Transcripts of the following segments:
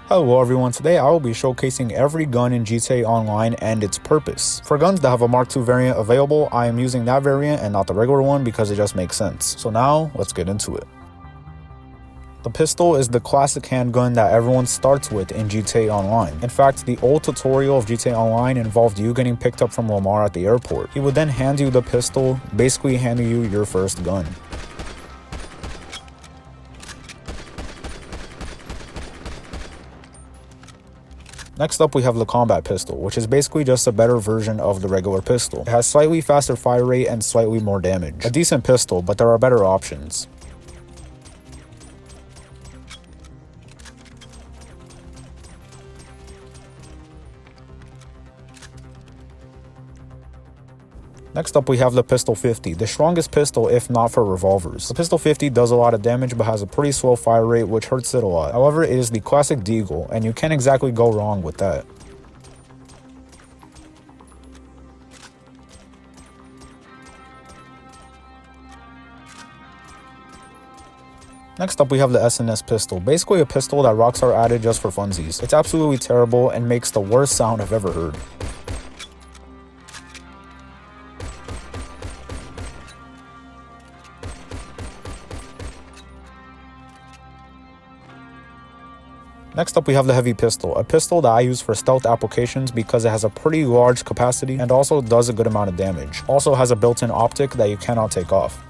Hello everyone, today I will be showcasing every gun in GTA Online and its purpose. For guns that have a Mark II variant available, I am using that variant and not the regular one because it just makes sense. So now, let's get into it. The pistol is the classic handgun that everyone starts with in GTA Online. In fact, the old tutorial of GTA Online involved you getting picked up from Lamar at the airport. He would then hand you the pistol, basically handing you your first gun. Next up we have the combat pistol, which is basically just a better version of the regular pistol. It has slightly faster fire rate and slightly more damage. A decent pistol, but there are better options. Next up we have the Pistol 50, the strongest pistol if not for revolvers. The Pistol 50 does a lot of damage but has a pretty slow fire rate which hurts it a lot. However, it is the classic deagle and you can't exactly go wrong with that. Next up we have the SNS pistol, basically a pistol that Rockstar added just for funsies. It's absolutely terrible and makes the worst sound I've ever heard. Next up we have the heavy pistol, a pistol that I use for stealth applications because it has a pretty large capacity and also does a good amount of damage. Also has a built-in optic that you cannot take off.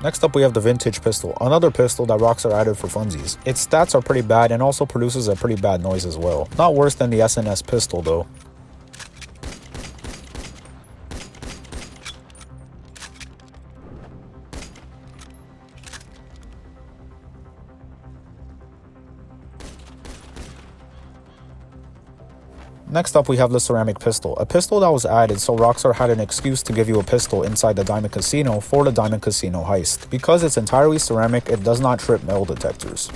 Next up we have the vintage pistol, another pistol that Rockstar added for funsies. Its stats are pretty bad and also produces a pretty bad noise as well. Not worse than the SNS pistol though. Next up we have the ceramic pistol, a pistol that was added so Rockstar had an excuse to give you a pistol inside the Diamond Casino for the Diamond Casino heist. Because it's entirely ceramic, it does not trip metal detectors.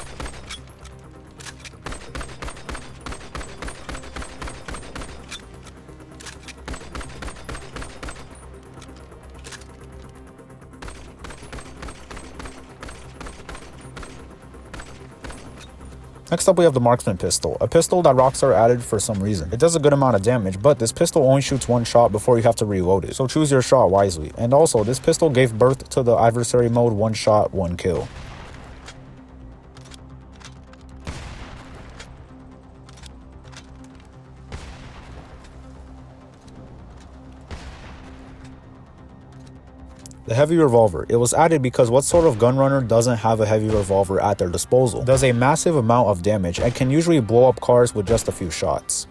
Next up we have the marksman pistol, a pistol that Rockstar added for some reason. It does a good amount of damage, but this pistol only shoots one shot before you have to reload it, so choose your shot wisely. And also, this pistol gave birth to the adversary mode one shot, one kill. The heavy revolver. It was added because what sort of gun runner doesn't have a heavy revolver at their disposal? It does a massive amount of damage and can usually blow up cars with just a few shots.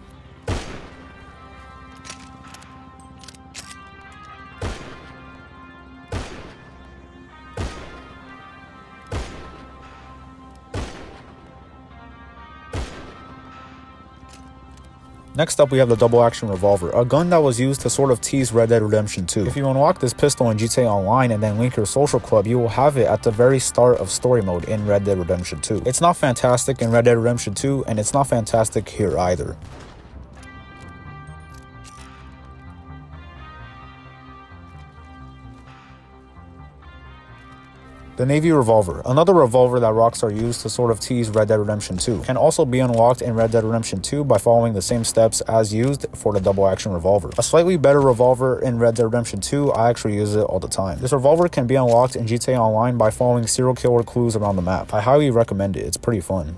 Next up we have the double action revolver, a gun that was used to sort of tease Red Dead Redemption 2. If you unlock this pistol in GTA Online and then link your social club, you will have it at the very start of story mode in Red Dead Redemption 2. It's not fantastic in Red Dead Redemption 2 and it's not fantastic here either. The Navy revolver, another revolver that Rockstar used to sort of tease Red Dead Redemption 2, can also be unlocked in Red Dead Redemption 2 by following the same steps as used for the double action revolver. A slightly better revolver in Red Dead Redemption 2, I actually use it all the time. This revolver can be unlocked in GTA Online by following serial killer clues around the map. I highly recommend it, it's pretty fun.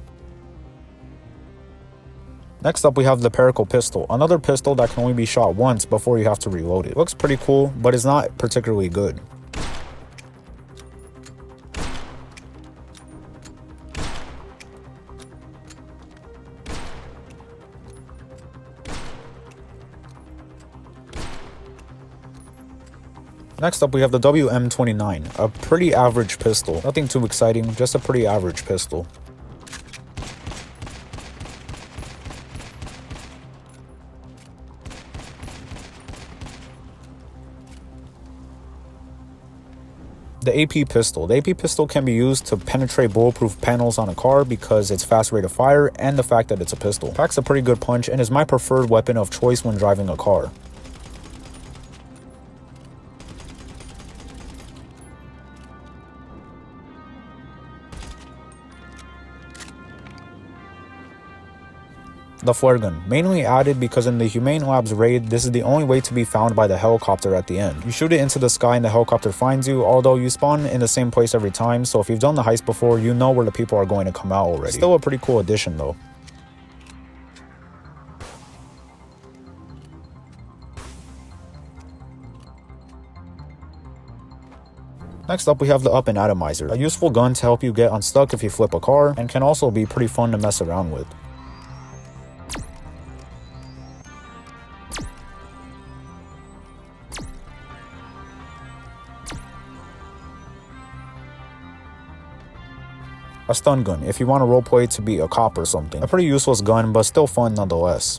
Next up we have the Pericle pistol, another pistol that can only be shot once before you have to reload it. It looks pretty cool, but it's not particularly good. Next up we have the WM-29, a pretty average pistol. Nothing too exciting, just a pretty average pistol. The AP pistol. The AP pistol can be used to penetrate bulletproof panels on a car because its fast rate of fire and the fact that it's a pistol. Packs a pretty good punch and is my preferred weapon of choice when driving a car. The flare gun, mainly added because in the Humane Labs raid, this is the only way to be found by the helicopter at the end. You shoot it into the sky and the helicopter finds you, although you spawn in the same place every time, so if you've done the heist before, you know where the people are going to come out already. Still a pretty cool addition though. Next up we have the Up and Atomizer, a useful gun to help you get unstuck if you flip a car, and can also be pretty fun to mess around with. A stun gun, if you want to roleplay to be a cop or something. A pretty useless gun, but still fun nonetheless.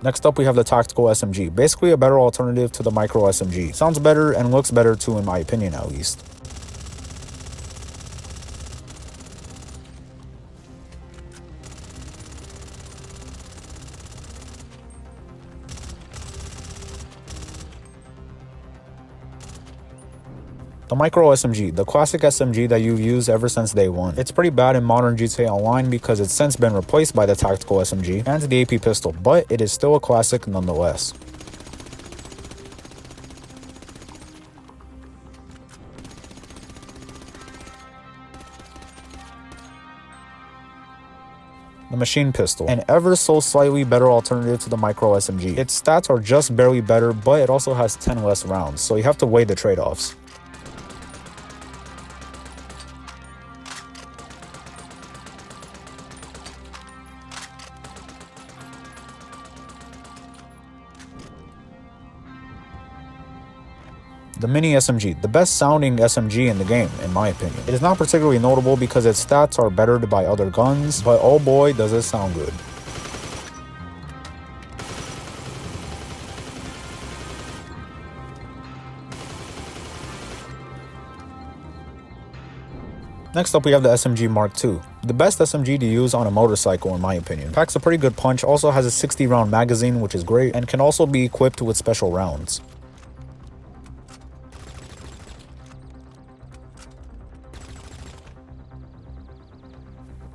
Next up we have the Tactical SMG, basically a better alternative to the Micro SMG. Sounds better and looks better too in my opinion at least. The Micro SMG, the classic SMG that you've used ever since day one. It's pretty bad in modern GTA Online because it's since been replaced by the Tactical SMG and the AP pistol, but it is still a classic nonetheless. The machine pistol, an ever so slightly better alternative to the Micro SMG. Its stats are just barely better, but it also has 10 less rounds, so you have to weigh the trade-offs. The Mini SMG, the best sounding SMG in the game, in my opinion. It is not particularly notable because its stats are bettered by other guns, but oh boy does it sound good. Next up we have the SMG Mark II, the best SMG to use on a motorcycle in my opinion. Packs a pretty good punch, also has a 60 round magazine which is great, and can also be equipped with special rounds.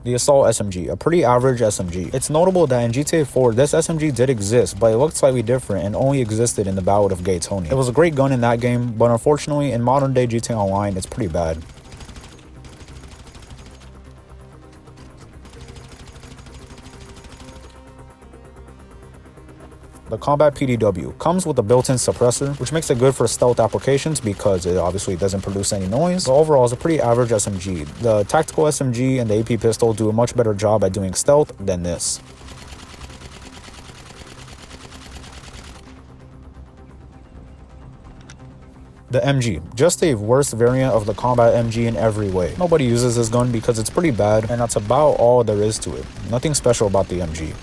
The Assault SMG, a pretty average SMG. It's notable that in GTA 4, this SMG did exist, but it looked slightly different and only existed in the Ballad of Gay Tony. It was a great gun in that game, but unfortunately, in modern day GTA Online, it's pretty bad. The Combat PDW comes with a built-in suppressor, which makes it good for stealth applications because it obviously doesn't produce any noise, but overall it's a pretty average SMG. The Tactical SMG and the AP pistol do a much better job at doing stealth than this. The MG, just a worse variant of the Combat MG in every way. Nobody uses this gun because it's pretty bad, and that's about all there is to it. Nothing special about the MG.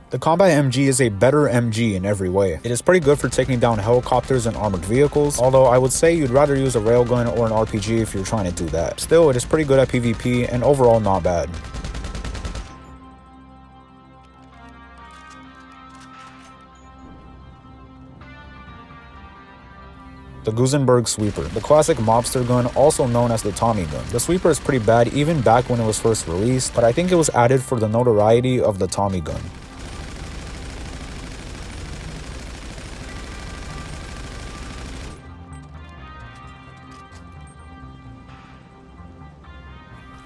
The Combat MG is a better MG in every way. It is pretty good for taking down helicopters and armored vehicles, although I would say you'd rather use a railgun or an RPG if you're trying to do that. Still, it is pretty good at PvP and overall not bad. The Gusenberg Sweeper, the classic mobster gun, also known as the Tommy gun. The Sweeper is pretty bad even back when it was first released, but I think it was added for the notoriety of the Tommy gun.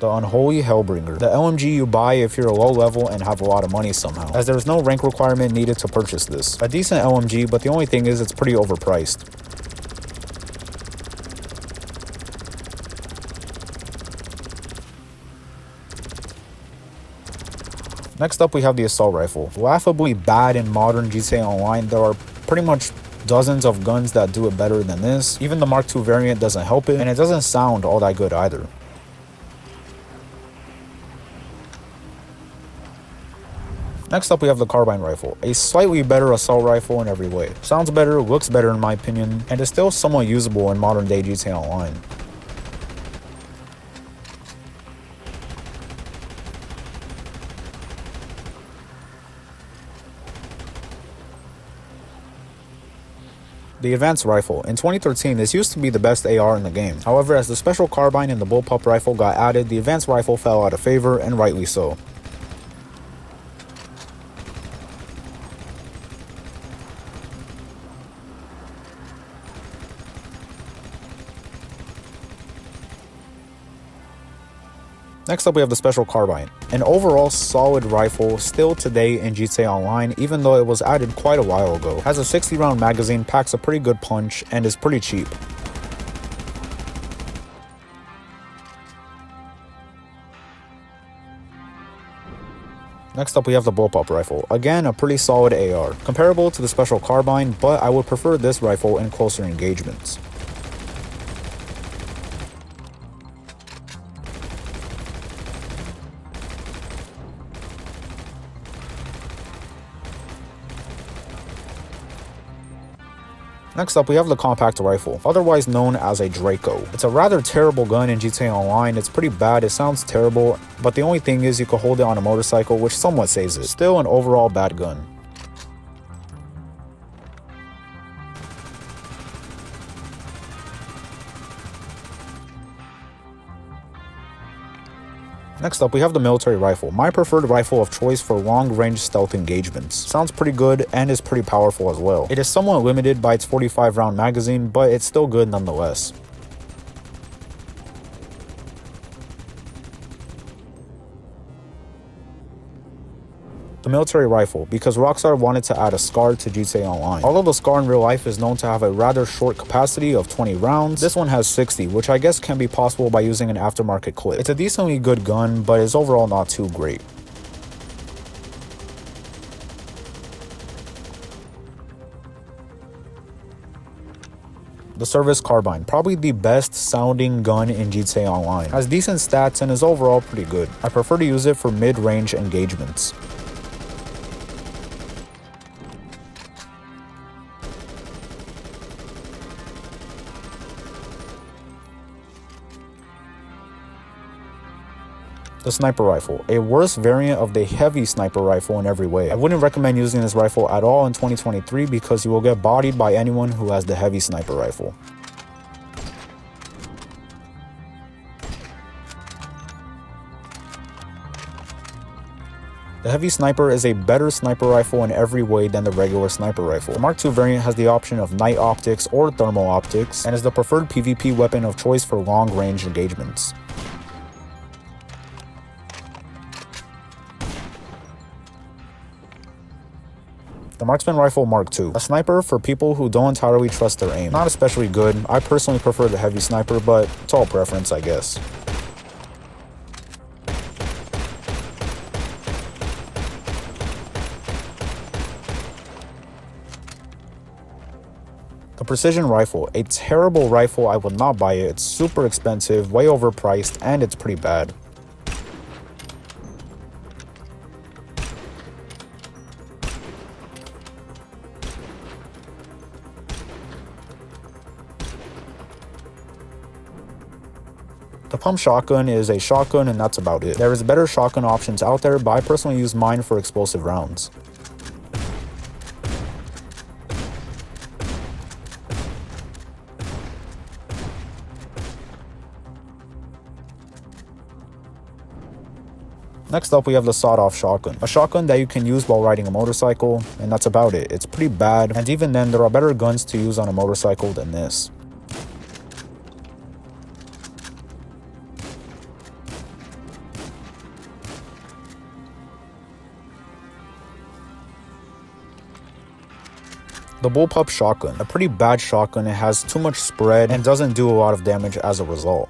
The Unholy Hellbringer, the LMG you buy if you're a low level and have a lot of money somehow, as there's no rank requirement needed to purchase this. A decent LMG, but the only thing is it's pretty overpriced. Next up we have the Assault Rifle. Laughably bad in modern GTA Online, there are pretty much dozens of guns that do it better than this. Even the Mark II variant doesn't help it, and it doesn't sound all that good either. Next up we have the carbine rifle, a slightly better assault rifle in every way. Sounds better, looks better in my opinion, and is still somewhat usable in modern day GTA Online. The advanced rifle. In 2013, this used to be the best AR in the game. However, as the special carbine and the bullpup rifle got added, the advanced rifle fell out of favor, and rightly so. Next up we have the special carbine, an overall solid rifle still today in GTA Online even though it was added quite a while ago. Has a 60 round magazine, packs a pretty good punch, and is pretty cheap. Next up we have the bullpup rifle, again a pretty solid AR, comparable to the special carbine, but I would prefer this rifle in closer engagements. Next up we have the compact rifle, otherwise known as a Draco. It's a rather terrible gun in GTA Online. It's pretty bad, it sounds terrible, but the only thing is you can hold it on a motorcycle, which somewhat saves it. Still an overall bad gun. Next up we have the military rifle, my preferred rifle of choice for long-range stealth engagements. Sounds pretty good and is pretty powerful as well. It is somewhat limited by its 45 round magazine, but it's still good nonetheless. The military rifle, because Rockstar wanted to add a SCAR to GTA Online. Although the SCAR in real life is known to have a rather short capacity of 20 rounds, this one has 60, which I guess can be possible by using an aftermarket clip. It's a decently good gun, but is overall not too great. The service carbine, probably the best sounding gun in GTA Online. Has decent stats and is overall pretty good. I prefer to use it for mid-range engagements. The sniper rifle, a worse variant of the heavy sniper rifle in every way. I wouldn't recommend using this rifle at all in 2023 because you will get bodied by anyone who has the heavy sniper rifle. The heavy sniper is a better sniper rifle in every way than the regular sniper rifle. The Mark II variant has the option of night optics or thermal optics and is the preferred PvP weapon of choice for long-range engagements. The Marksman Rifle Mark II, a sniper for people who don't entirely trust their aim. Not especially good. I personally prefer the heavy sniper, but it's all preference, I guess. The Precision Rifle, a terrible rifle. I would not buy it. It's super expensive, way overpriced, and it's pretty bad. The pump shotgun is a shotgun and that's about it. There is better shotgun options out there, but I personally use mine for explosive rounds. Next up we have the sawed-off shotgun, a shotgun that you can use while riding a motorcycle, and that's about it. It's pretty bad, and even then there are better guns to use on a motorcycle than this. The Bullpup shotgun, a pretty bad shotgun. It has too much spread and doesn't do a lot of damage as a result.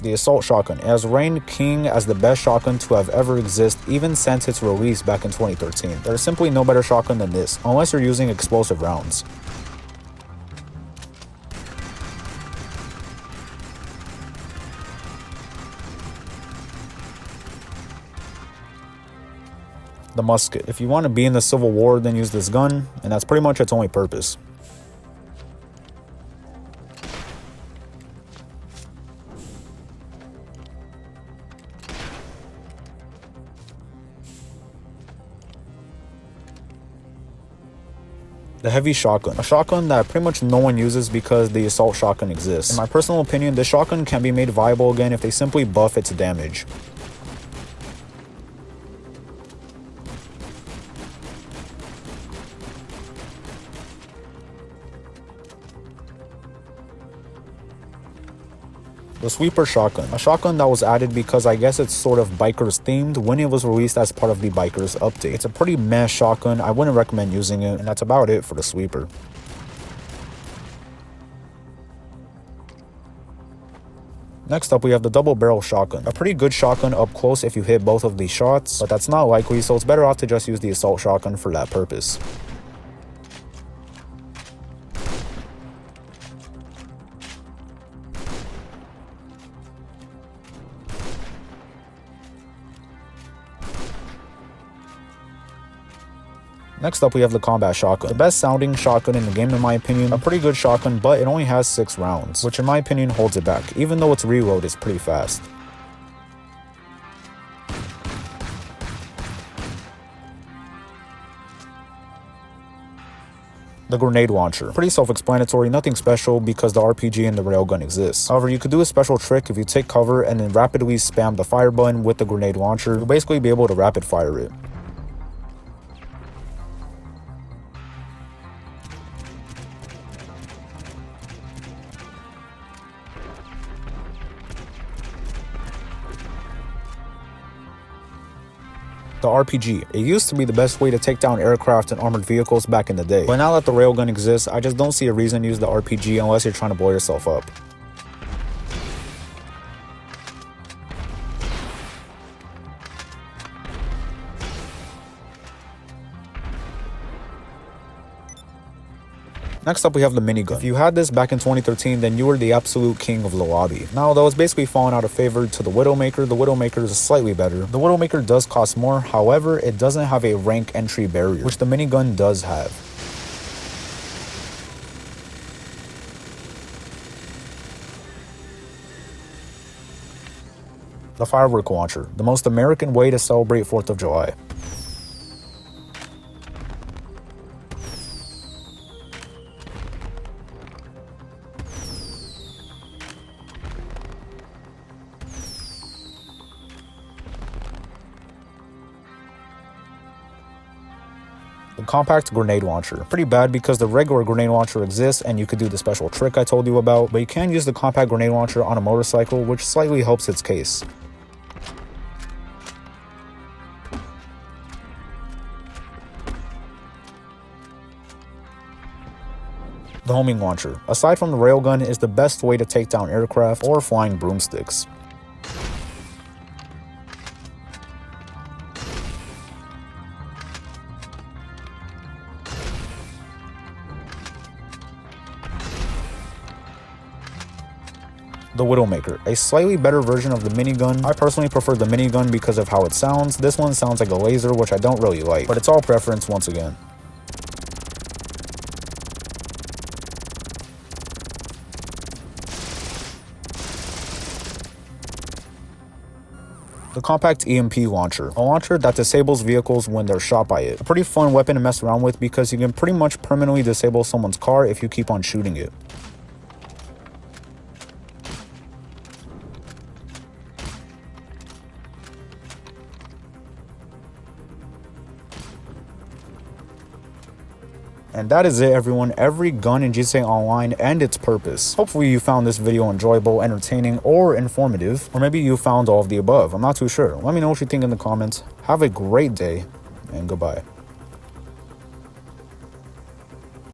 The assault shotgun, it has reigned king as the best shotgun to have ever existed even since its release back in 2013. There is simply no better shotgun than this, unless you're using explosive rounds. The musket. If you want to be in the Civil War, then use this gun, and that's pretty much its only purpose. The heavy shotgun. A shotgun that pretty much no one uses because the assault shotgun exists. In my personal opinion, this shotgun can be made viable again if they simply buff its damage. The sweeper shotgun. A shotgun that was added because I guess it's sort of bikers themed when it was released as part of the bikers update. It's a pretty meh shotgun, I wouldn't recommend using it, and that's about it for the sweeper. Next up, we have the double barrel shotgun. A pretty good shotgun up close if you hit both of these shots, but that's not likely, so it's better off to just use the assault shotgun for that purpose. Next up, we have the combat shotgun. The best sounding shotgun in the game in my opinion. A pretty good shotgun, but it only has 6 rounds, which in my opinion holds it back, even though its reload is pretty fast. The grenade launcher. Pretty self-explanatory, nothing special because the RPG and the railgun exists. However, you could do a special trick if you take cover and then rapidly spam the fire button with the grenade launcher. You'll basically be able to rapid fire it. The RPG. It used to be the best way to take down aircraft and armored vehicles back in the day, but now that the railgun exists, I just don't see a reason to use the RPG unless you're trying to blow yourself up. Next up, we have the minigun. If you had this back in 2013, then you were the absolute king of the lobby. Now, though it's basically fallen out of favor to the Widowmaker, the Widowmaker is slightly better. The Widowmaker does cost more, however, it doesn't have a rank entry barrier, which the minigun does have. The firework launcher, the most American way to celebrate 4th of July. The compact grenade launcher. Pretty bad because the regular grenade launcher exists and you could do the special trick I told you about, but you can use the compact grenade launcher on a motorcycle, which slightly helps its case. The homing launcher. Aside from the railgun, is the best way to take down aircraft or flying broomsticks. The Widowmaker, a slightly better version of the minigun. I personally prefer the minigun because of how it sounds. This one sounds like a laser, which I don't really like, but it's all preference once again. The compact EMP launcher, a launcher that disables vehicles when they're shot by it. A pretty fun weapon to mess around with because you can pretty much permanently disable someone's car if you keep on shooting it. And that is it, everyone. Every gun in GTA Online and its purpose. Hopefully you found this video enjoyable, entertaining, or informative, or maybe you found all of the above. I'm not too sure. Let me know what you think in the comments. Have a great day, and goodbye.